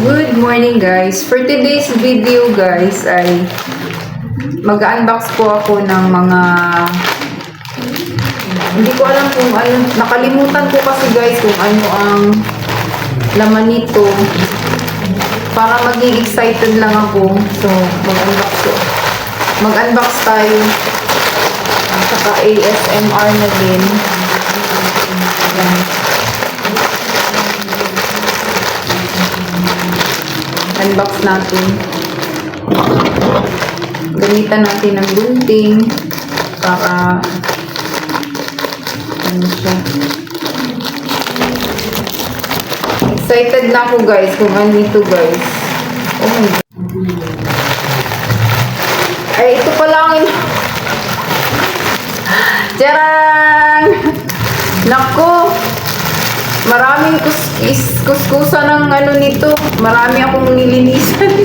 Good morning guys. For today's video guys ay mag-unbox po ako ng mga hindi ko alam kung ano, nakalimutan ko kasi guys kung ano ang laman nito. Para maging excited lang ako. So mag-unbox tayo. Saka ASMR na din. Ayan. Unbox natin. Gamitan natin ng gunting para ano siya. Excited na ako guys kung ano ito guys. Oh my God. Ay, ito pa lang. Tiyarang! Naku! Maraming kuskusan ng ano nito. Marami akong nilinisan.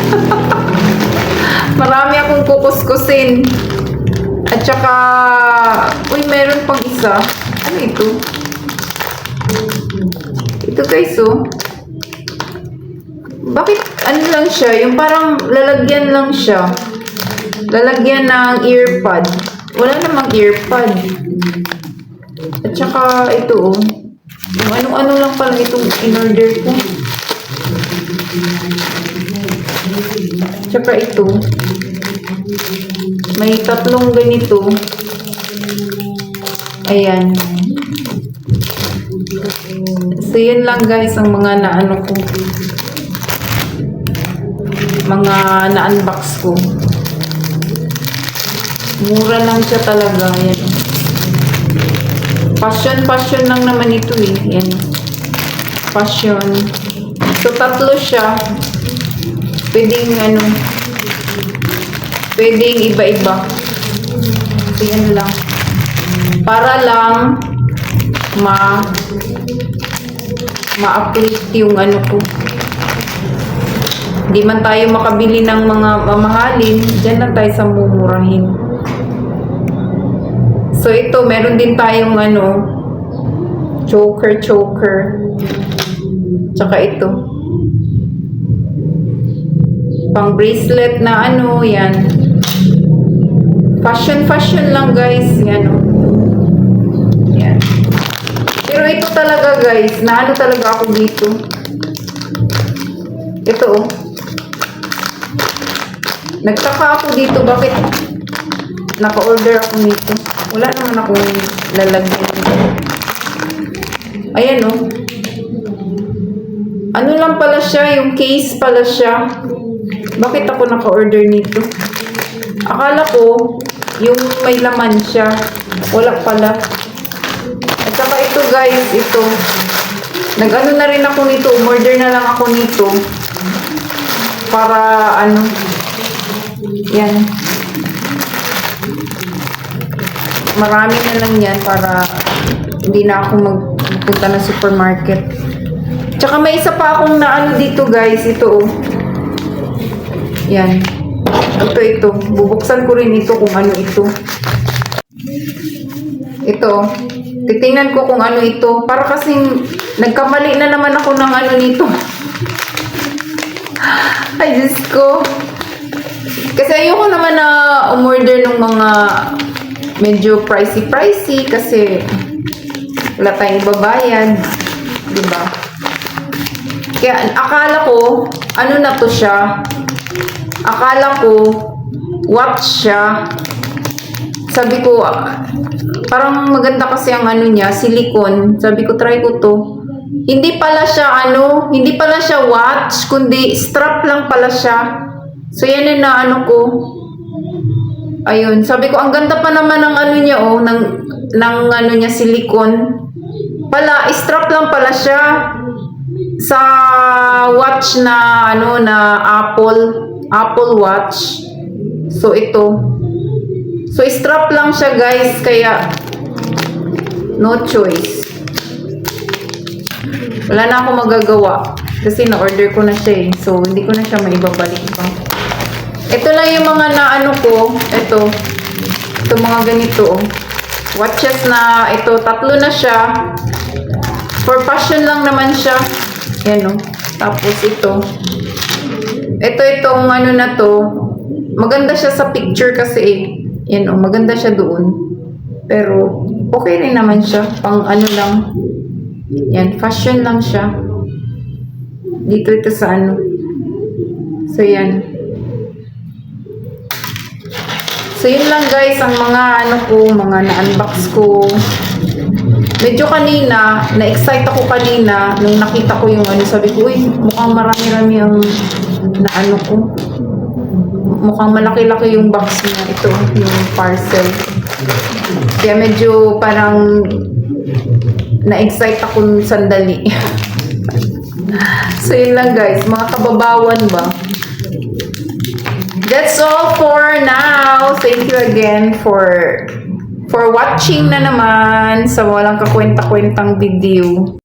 Marami akong kukuskusin. At saka, uy, meron pang isa. Ano ito? Ito guys, oh. Bakit, ano lang siya? Yung parang lalagyan lang siya. Lalagyan ng earpod. Wala namang earpod. At saka, ito, oh. Yung ano-ano lang pala itong in-order ko. Tsaka ito. May tatlong ganito. Ayan. So, yun lang guys ang mga naano ko. Mga na-unbox ko. Mura lang siya talaga. Ayan. Passion lang naman ito eh. Yan. Passion. So, tatlo siya. Pwedeng ano. Pwedeng iba-iba. So, yan lang. Para lang ma-uplift yung ano ko. Hindi man tayo makabili ng mga mamahalin. Diyan lang tayo sa mumurahin. So, ito, meron din tayong ano, choker. Tsaka ito. Pang bracelet na ano, yan. Fashion lang, guys. Yan, oh. Yan. Pero ito talaga, guys, na ano talaga ako dito. Ito, oh. Nagtaka ako dito, bakit naka-order ako nito. Wala naman akong lalagyan dito. Ayan, oh. Ano lang pala siya, yung case pala siya. Bakit ako naka-order nito? Akala ko, yung may laman siya. Wala pala. At saka ito guys, ito. Nag-ano na rin ako nito, umorder na lang ako nito. Para, ano, yan. Marami na lang yan para hindi na ako magpunta ng supermarket. Tsaka may isa pa akong naano dito guys. Ito, oh. Yan. Ito. Bubuksan ko rin ito kung ano ito. Ito. Titingnan ko kung ano ito. Para kasing nagkamali na naman ako ng ano nito. Ay, Diyos ko. Kasi ayoko naman na umorder ng mga medyo pricey kasi wala tayong ibabayad. Diba? Kaya akala ko, ano na to siya? Akala ko, watch siya. Sabi ko, parang maganda kasi ang ano niya, silicone. Sabi ko, try ko to. Hindi pala siya ano, hindi pala siya watch, kundi strap lang pala siya. So yan yung na ano ko. Ayun, sabi ko, ang ganda pa naman ng ano niya, oh, ng ano niya, silicone. Pala, strap lang pala siya sa watch na, ano, na Apple Watch. So, ito. So, strap lang siya, guys, kaya, no choice. Wala na ako magagawa. Kasi na-order ko na siya, eh. So, hindi ko na siya maibabalik pa. Ito lang yung mga naano ko. Ito mga ganito. Watches na ito. Tatlo na siya. For fashion lang naman siya. Yan o. Tapos ito. Itong ano na to, maganda siya sa picture kasi eh. Yan oh, maganda siya doon. Pero, okay rin naman siya. Pang ano lang. Yan, fashion lang siya. Dito ito sa ano. So, yan. So, yun lang guys, ang mga ano ko, mga na-unbox ko. Medyo kanina, na-excite ako kanina, nung nakita ko yung ano, sabi ko, uy, mukhang marami-rami ang na ano ko. Mukhang malaki-laki yung box niya. Ito, yung parcel. Kaya medyo parang na-excite ako sandali. So, yun lang guys. Mga kababawan ba? That's all for now. Thank you again for watching na naman sa walang kakwenta-kwentang video.